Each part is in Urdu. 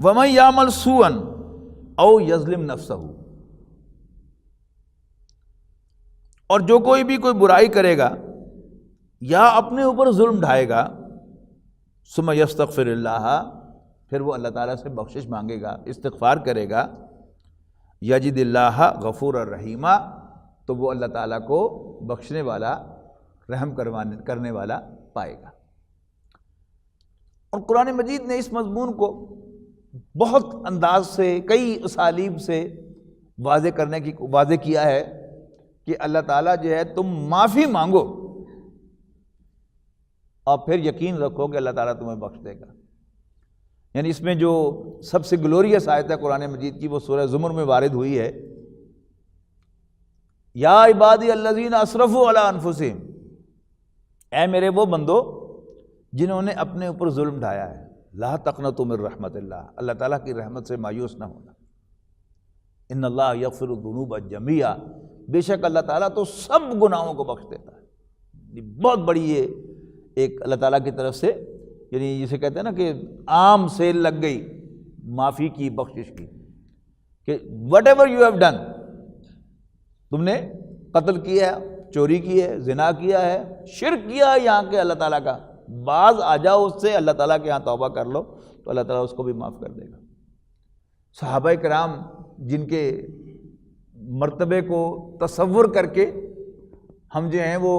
وَمَن يَعْمَلْ سُوءًا أَوْ يَظْلِمْ نَفْسَهُ، اور جو کوئی بھی کوئی برائی کرے گا یا اپنے اوپر ظلم ڈھائے گا، ثم یستغفر اللہ، پھر وہ اللہ تعالیٰ سے بخشش مانگے گا، استغفار کرے گا، یجد اللہ غفور الرحیم، تو وہ اللہ تعالیٰ کو بخشنے والا، رحم کرنے والا پائے گا۔ اور قرآن مجید نے اس مضمون کو بہت انداز سے، کئی اسالیب سے واضح کیا ہے کہ اللہ تعالیٰ جو ہے تم معافی مانگو اور پھر یقین رکھو کہ اللہ تعالیٰ تمہیں بخش دے گا۔ یعنی اس میں جو سب سے گلوریس آیت ہے قرآن مجید کی، وہ سورہ زمر میں وارد ہوئی ہے، یا عبادی الذین اسرفوا علی انفسہم، اے میرے وہ بندو جنہوں نے اپنے اوپر ظلم ڈھایا ہے، لا تقنطوا من رحمت اللہ، اللہ تعالیٰ کی رحمت سے مایوس نہ ہونا، ان اللہ یغفر الذنوب جميعا، بے شک اللہ تعالیٰ تو سب گناہوں کو بخش دیتا ہے۔ یہ بہت بڑی یہ ایک اللہ تعالیٰ کی طرف سے، یعنی جسے کہتے ہیں نا کہ عام سیل لگ گئی معافی کی، بخشش کی، کہ what ever you have done, تم نے قتل کیا ہے، چوری کی ہے، زنا کیا ہے، شرک کیا ہے یہاں کے اللہ تعالیٰ کا، بعض آ جاؤ اس سے، اللہ تعالیٰ کے یہاں توبہ کر لو تو اللہ تعالیٰ اس کو بھی معاف کر دے گا۔ صحابہ کرام جن کے مرتبے کو تصور کر کے ہم جو ہیں وہ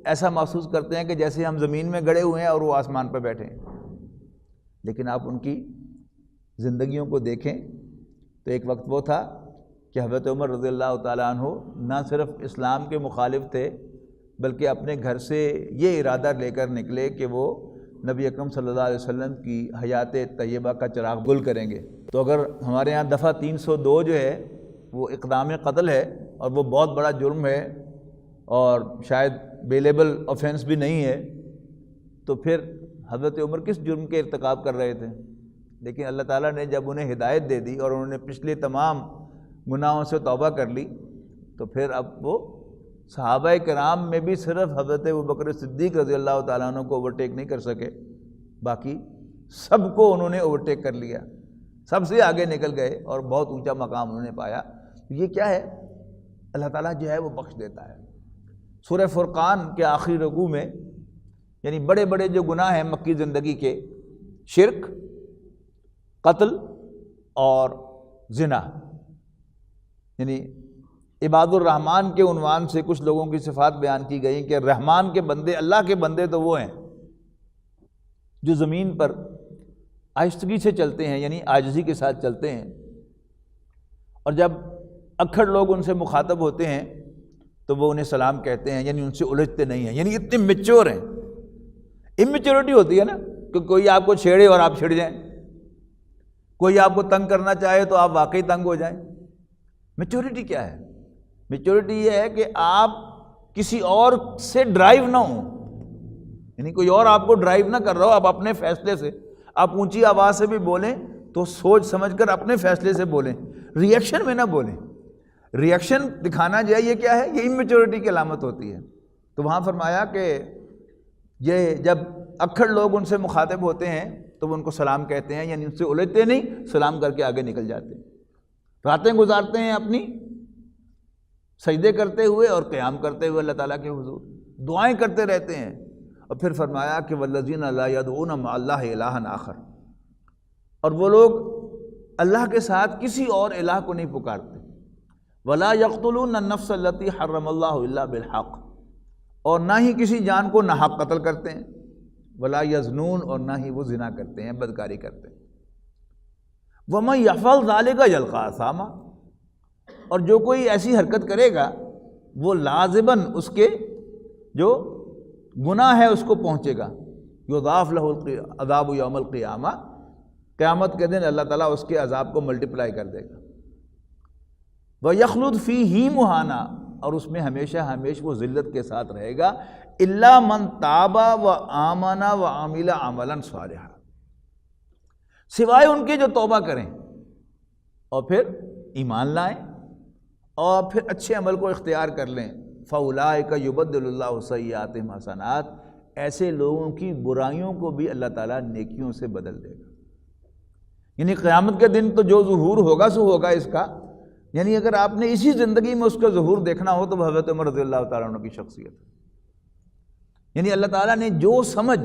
ایسا محسوس کرتے ہیں کہ جیسے ہم زمین میں گڑے ہوئے ہیں اور وہ آسمان پہ بیٹھے ہیں، لیکن آپ ان کی زندگیوں کو دیکھیں تو ایک وقت وہ تھا کہ حضرت عمر رضی اللہ تعالیٰ عنہ نہ صرف اسلام کے مخالف تھے، بلکہ اپنے گھر سے یہ ارادہ لے کر نکلے کہ وہ نبی اکرم صلی اللہ علیہ وسلم کی حیات طیبہ کا چراغ گل کریں گے۔ تو اگر ہمارے ہاں دفعہ 302 جو ہے وہ اقدام قتل ہے اور وہ بہت بڑا جرم ہے اور شاید بیلیبل آفینس بھی نہیں ہے، تو پھر حضرت عمر کس جرم کے ارتکاب کر رہے تھے؟ لیکن اللہ تعالیٰ نے جب انہیں ہدایت دے دی اور انہوں نے پچھلے تمام گناہوں سے توبہ کر لی، تو پھر اب وہ صحابہ کرام میں بھی صرف حضرت ابوبکر صدیق رضی اللہ تعالیٰ عنہ کو اوورٹیک نہیں کر سکے، باقی سب کو انہوں نے اوورٹیک کر لیا، سب سے آگے نکل گئے اور بہت اونچا مقام انہوں نے پایا۔ یہ کیا ہے؟ اللہ تعالیٰ جو ہے وہ بخش دیتا ہے۔ سورہ فرقان کے آخری رکوع میں، یعنی بڑے بڑے جو گناہ ہیں مکی زندگی کے، شرک، قتل اور زنا، یعنی عباد الرحمن کے عنوان سے کچھ لوگوں کی صفات بیان کی گئی کہ رحمان کے بندے، اللہ کے بندے تو وہ ہیں جو زمین پر آہستگی سے چلتے ہیں، یعنی عاجزی کے ساتھ چلتے ہیں، اور جب اکھڑ لوگ ان سے مخاطب ہوتے ہیں تو وہ انہیں سلام کہتے ہیں، یعنی ان سے الجھتے نہیں ہیں، یعنی اتنے میچور ہیں۔ امیچورٹی ہوتی ہے نا کہ کوئی آپ کو چھیڑے اور آپ چھڑ جائیں، کوئی آپ کو تنگ کرنا چاہے تو آپ واقعی تنگ ہو جائیں۔ میچورٹی کیا ہے؟ میچورٹی یہ ہے کہ آپ کسی اور سے ڈرائیو نہ ہوں، یعنی کوئی اور آپ کو ڈرائیو نہ کر رہا ہو، آپ اپنے فیصلے سے، آپ اونچی آواز سے بھی بولیں تو سوچ سمجھ کر اپنے فیصلے سے بولیں، ریئیکشن میں نہ بولیں۔ ریئیکشن دکھانا جو ہے یہ کیا ہے؟ یہ اممیچورٹی کی علامت ہوتی ہے۔ تو وہاں فرمایا کہ یہ جب اکھڑ لوگ ان سے مخاطب ہوتے ہیں تو وہ ان کو سلام کہتے ہیں، یعنی ان سے الجھتے نہیں، سلام کر کے آگے نکل جاتے ہیں، راتیں گزارتے ہیں اپنی سجدے کرتے ہوئے اور قیام کرتے ہوئے اللہ تعالیٰ کے حضور، دعائیں کرتے رہتے ہیں۔ اور پھر فرمایا کہ والذین لا یدعون مع اللہ الہا آخر، اور وہ لوگ اللہ کے ساتھ کسی اور الہ کو نہیں پکارتے، ولا یقتلون النفس التی حرم اللہ الا بالحق، اور نہ ہی کسی جان کو ناحق قتل کرتے ہیں، ولا یزنون، اور نہ ہی وہ زنا کرتے ہیں، بدکاری کرتے ہیں۔ ومن یفعل ذلک یلقى اثاما، اور جو کوئی ایسی حرکت کرے گا وہ لازماً اس کے جو گناہ ہے اس کو پہنچے گا، یضاعف لہ العذاب یوم القیامہ، قیامت کے دن اللہ تعالیٰ اس کے عذاب کو ملٹیپلائی کر دے گا۔ وَيَخْلُدْ فِيهِ مُهَانًا، اور اس میں ہمیشہ ہمیشہ وہ ذلت کے ساتھ رہے گا، إِلَّا مَنْ تَابَ وَآمَنَ وَعَمِلَ عَمَلًا صَالِحًا، سوائے ان کے جو توبہ کریں اور پھر ایمان لائیں اور پھر اچھے عمل کو اختیار کر لیں۔ فَأُولَٰئِكَ يُبَدِّلُ اللَّهُ سَيِّئَاتِهِمْ حَسَنَاتٍ، ایسے لوگوں کی برائیوں کو بھی اللہ تعالیٰ نیکیوں سے بدل دے گا۔ یعنی قیامت کے دن تو جو ظہور ہوگا سو ہوگا اس کا، یعنی اگر آپ نے اسی زندگی میں اس کا ظہور دیکھنا ہو تو وہ حضرت عمر رضی اللہ تعالیٰ عنہ کی شخصیت ہے۔ یعنی اللہ تعالیٰ نے جو سمجھ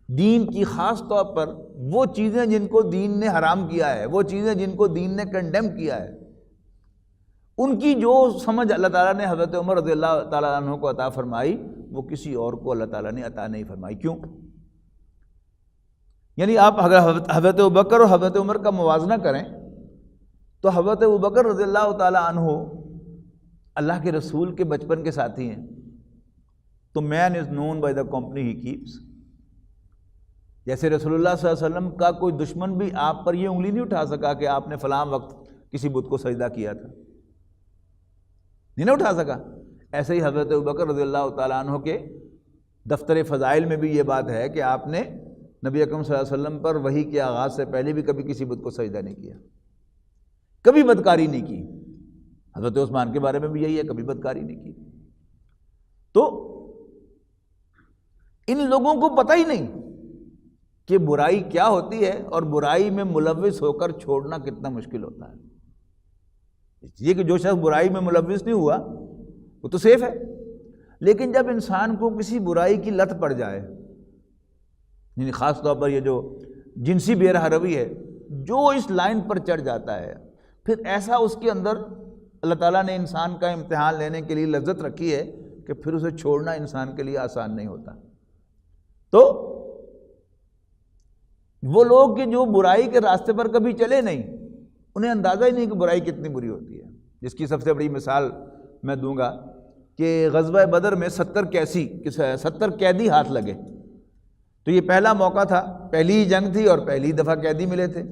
دین کی، خاص طور پر وہ چیزیں جن کو دین نے حرام کیا ہے، وہ چیزیں جن کو دین نے کنڈیم کیا ہے، ان کی جو سمجھ اللہ تعالیٰ نے حضرت عمر رضی اللہ تعالیٰ عنہ کو عطا فرمائی، وہ کسی اور کو اللہ تعالیٰ نے عطا نہیں فرمائی۔ کیوں؟ یعنی آپ اگر حضرت ابوبکر اور حضرت عمر کا موازنہ کریں تو حضرت ابوبکر رضی اللہ تعالیٰ عنہ اللہ کے رسول کے بچپن کے ساتھی ہیں، تو man is known by the company he keeps. جیسے رسول اللہ صلی اللہ علیہ وسلم کا کوئی دشمن بھی آپ پر یہ انگلی نہیں اٹھا سکا کہ آپ نے فلاں وقت کسی بت کو سجدہ کیا تھا، نہیں نہ اٹھا سکا۔ ایسے ہی حضرت ابوبکر رضی اللہ تعالیٰ عنہ کے دفتر فضائل میں بھی یہ بات ہے کہ آپ نے نبی اکرم صلی اللہ علیہ وسلم پر وحی کے آغاز سے پہلے بھی کبھی کسی بت کو سجدہ نہیں کیا، کبھی بدکاری نہیں کی۔ حضرت عثمان کے بارے میں بھی یہی ہے، کبھی بدکاری نہیں کی۔ تو ان لوگوں کو پتہ ہی نہیں کہ برائی کیا ہوتی ہے اور برائی میں ملوث ہو کر چھوڑنا کتنا مشکل ہوتا ہے۔ یہ کہ جو شخص برائی میں ملوث نہیں ہوا وہ تو سیف ہے، لیکن جب انسان کو کسی برائی کی لت پڑ جائے، یعنی خاص طور پر یہ جو جنسی بے رحم روی ہے، جو اس لائن پر چڑھ جاتا ہے، پھر ایسا اس کے اندر اللہ تعالیٰ نے انسان کا امتحان لینے کے لیے لذت رکھی ہے کہ پھر اسے چھوڑنا انسان کے لیے آسان نہیں ہوتا۔ تو وہ لوگ کہ جو برائی کے راستے پر کبھی چلے نہیں، انہیں اندازہ ہی نہیں کہ برائی کتنی بری ہوتی ہے۔ جس کی سب سے بڑی مثال میں دوں گا کہ غزوہ بدر میں 70 قیدی ہاتھ لگے، تو یہ پہلا موقع تھا، پہلی ہی جنگ تھی اور پہلی دفعہ قیدی ملے تھے۔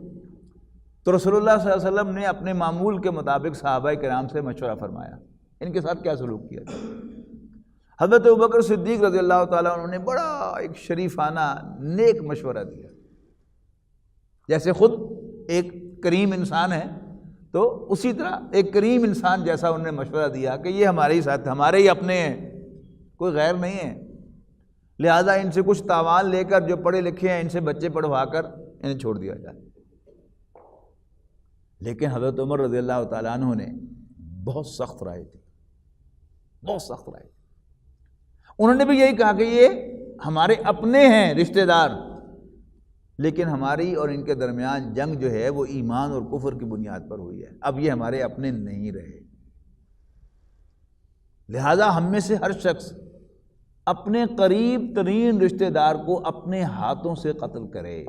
تو رسول اللہ صلی اللہ علیہ وسلم نے اپنے معمول کے مطابق صحابہ کرام سے مشورہ فرمایا ان کے ساتھ کیا سلوک کیا تھا۔ حضرت ابوبکر صدیق رضی اللہ تعالیٰ عنہ نے بڑا ایک شریفانہ نیک مشورہ دیا، جیسے خود ایک کریم انسان ہے تو اسی طرح ایک کریم انسان جیسا انہوں نے مشورہ دیا کہ یہ ہمارے ہی ساتھ، ہمارے ہی اپنے ہیں، کوئی غیر نہیں ہے، لہذا ان سے کچھ تاوان لے کر جو پڑھے لکھے ہیں ان سے بچے پڑھوا کر انہیں چھوڑ دیا جائے۔ لیکن حضرت عمر رضی اللہ تعالیٰ عنہ نے بہت سخت رائے تھی، بہت سخت رائے تھی۔ انہوں نے بھی یہی کہا کہ یہ ہمارے اپنے ہیں رشتہ دار، لیکن ہماری اور ان کے درمیان جنگ جو ہے وہ ایمان اور کفر کی بنیاد پر ہوئی ہے، اب یہ ہمارے اپنے نہیں رہے، لہذا ہم میں سے ہر شخص اپنے قریب ترین رشتہ دار کو اپنے ہاتھوں سے قتل کرے۔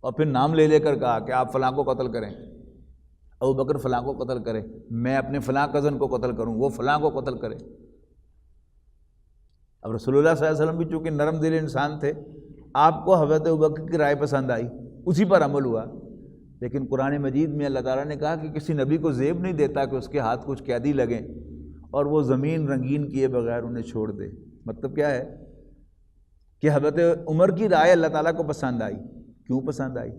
اور پھر نام لے لے کر کہا کہ آپ فلاں کو قتل کریں، ابوبکر فلاں کو قتل کرے، میں اپنے فلاں کزن کو قتل کروں، وہ فلاں کو قتل کرے۔ اب رسول اللہ صلی اللہ علیہ وسلم بھی چونکہ نرم دل انسان تھے، آپ کو حضرت ابوبکر کی رائے پسند آئی، اسی پر عمل ہوا، لیکن قرآن مجید میں اللہ تعالیٰ نے کہا کہ کسی نبی کو زیب نہیں دیتا کہ اس کے ہاتھ کچھ قیدی لگیں اور وہ زمین رنگین کیے بغیر انہیں چھوڑ دے۔ مطلب کیا ہے کہ حضرت عمر کی رائے اللہ تعالیٰ کو پسند آئی۔ کیوں پسند آئی؟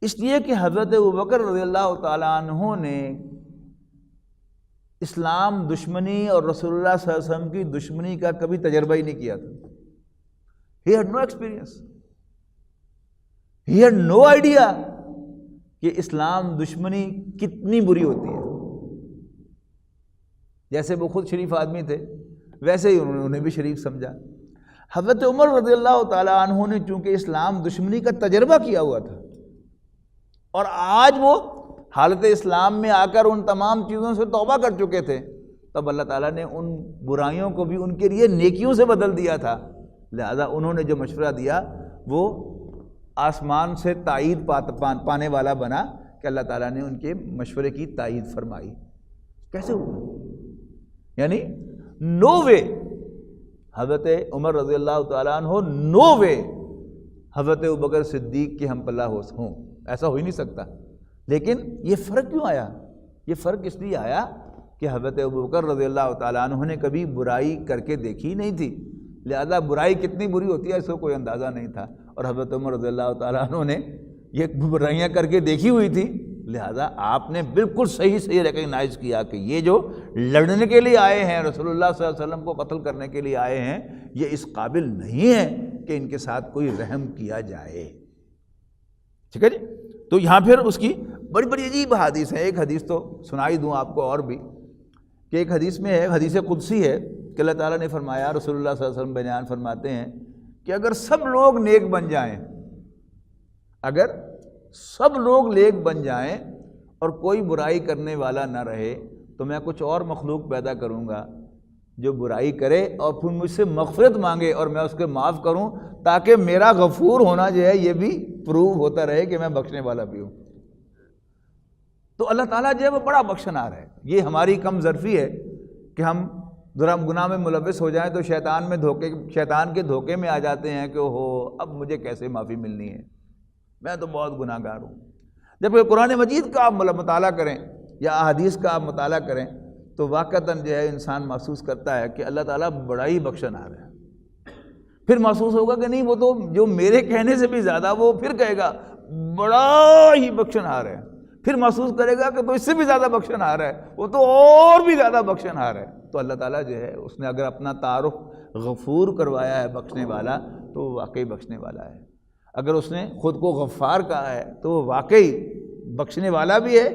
اس لیے کہ حضرت ابوبکر رضی اللہ تعالیٰ عنہ نے اسلام دشمنی اور رسول اللہ صلی اللہ علیہ وسلم کی دشمنی کا کبھی تجربہ ہی نہیں کیا تھا۔ He had no experience. He had no idea کہ اسلام دشمنی کتنی بری ہوتی ہے۔ جیسے وہ خود شریف آدمی تھے ویسے ہی انہوں نے بھی شریف سمجھا۔ حضرت عمر رضی اللہ تعالیٰ عنہ نے چونکہ اسلام دشمنی کا تجربہ کیا ہوا تھا اور آج وہ حالت اسلام میں آ کر ان تمام چیزوں سے توبہ کر چکے تھے، تب اللہ تعالیٰ نے ان برائیوں کو بھی ان کے لیے نیکیوں سے بدل دیا تھا، لہذا انہوں نے جو مشورہ دیا وہ آسمان سے تائید پانے والا بنا کہ اللہ تعالیٰ نے ان کے مشورے کی تائید فرمائی۔ کیسے ہوا؟ یعنی نو وے حضرت عمر رضی اللہ تعالیٰ عنہ، نو وے حضرت ابوبکر صدیق کے ہم پلہ ہوں، ایسا ہو ہی نہیں سکتا۔ لیکن یہ فرق کیوں آیا؟ یہ فرق اس لیے آیا کہ حضرت ابوبکر رضی اللہ تعالیٰ عنہ نے کبھی برائی کر کے دیکھی نہیں تھی، لہذا برائی کتنی بری ہوتی ہے اس کو کوئی اندازہ نہیں تھا، اور حضرت عمر رضی اللہ تعالیٰ عنہ نے یہ برائیاں کر کے دیکھی ہوئی تھی، لہذا آپ نے بالکل صحیح ریکگنائز کیا کہ یہ جو لڑنے کے لیے آئے ہیں، رسول اللہ صلی اللہ علیہ وسلم کو قتل کرنے کے لیے آئے ہیں، یہ اس قابل نہیں ہے کہ ان کے ساتھ کوئی رحم کیا جائے. ٹھیک ہے جی. تو یہاں پھر اس کی بڑی بڑی عجیب حدیث ہے. ایک حدیث تو سنائی دوں آپ کو اور بھی، کہ ایک حدیث میں ہے، حدیث قدسی ہے، کہ اللہ تعالیٰ نے فرمایا، رسول اللہ صلی اللہ علیہ وسلم بیان فرماتے ہیں کہ اگر سب لوگ نیک بن جائیں، اگر سب لوگ نیک بن جائیں اور کوئی برائی کرنے والا نہ رہے، تو میں کچھ اور مخلوق پیدا کروں گا جو برائی کرے اور پھر مجھ سے مغفرت مانگے اور میں اس کو معاف کروں، تاکہ میرا غفور ہونا جو ہے یہ بھی پروو ہوتا رہے کہ میں بخشنے والا بھی ہوں. تو اللہ تعالیٰ جو ہے وہ بڑا بخشنہار ہے. یہ ہماری کم ظرفی ہے کہ ہم ذرا گناہ میں ملوث ہو جائیں تو شیطان کے دھوکے میں آ جاتے ہیں کہ اوہو اب مجھے کیسے معافی ملنی ہے، میں تو بہت گناہ گار ہوں. جب قرآن مجید کا آپ مطالعہ کریں یا احادیث کا آپ مطالعہ کریں تو واقعتاً جو ہے انسان محسوس کرتا ہے کہ اللہ تعالیٰ بڑا ہی بخشنہار ہے. پھر محسوس ہوگا کہ نہیں، وہ تو جو میرے کہنے سے بھی زیادہ، وہ پھر کہے گا بڑا ہی بخشنہار ہے. پھر محسوس کرے گا کہ تو اس سے بھی زیادہ بخشنہار ہے، وہ تو اور بھی زیادہ بخشنہار ہے. تو اللہ تعالیٰ جو ہے اس نے اگر اپنا تعارف غفور کروایا ہے بخشنے والا، تو وہ واقعی بخشنے والا ہے. اگر اس نے خود کو غفار کہا ہے تو وہ واقعی بخشنے والا بھی ہے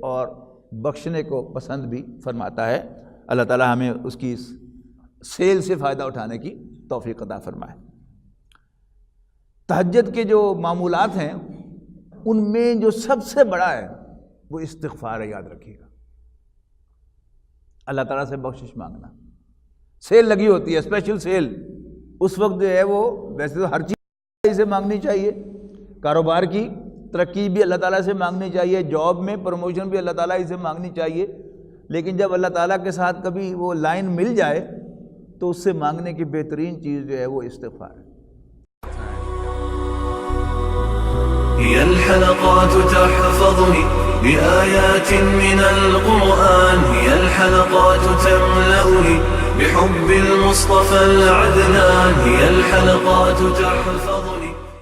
اور بخشنے کو پسند بھی فرماتا ہے. اللہ تعالیٰ ہمیں اس کی سیل سے فائدہ اٹھانے کی توفیق عطا فرمائے. تہجد کے جو معمولات ہیں ان میں جو سب سے بڑا ہے وہ استغفار ہے. یاد رکھیے گا، اللہ تعالیٰ سے بخشش مانگنا. سیل لگی ہوتی ہے، اسپیشل سیل، اس وقت جو ہے وہ ویسے تو ہر چیز سے مانگنی چاہیے. کاروبار کی ترقی بھی اللہ تعالیٰ سے مانگنی چاہیے، جاب میں پروموشن بھی اللہ تعالیٰ ہی سے مانگنی چاہیے. لیکن جب اللہ تعالیٰ کے ساتھ کبھی وہ لائن مل جائے تو اس سے مانگنے کی بہترین چیز جو ہے وہ استغفار ہے. هي الحلقات تحفظني بآيات من القرآن، هي الحلقات تملأني بحب المصطفى العدنان، هي الحلقات تحفظني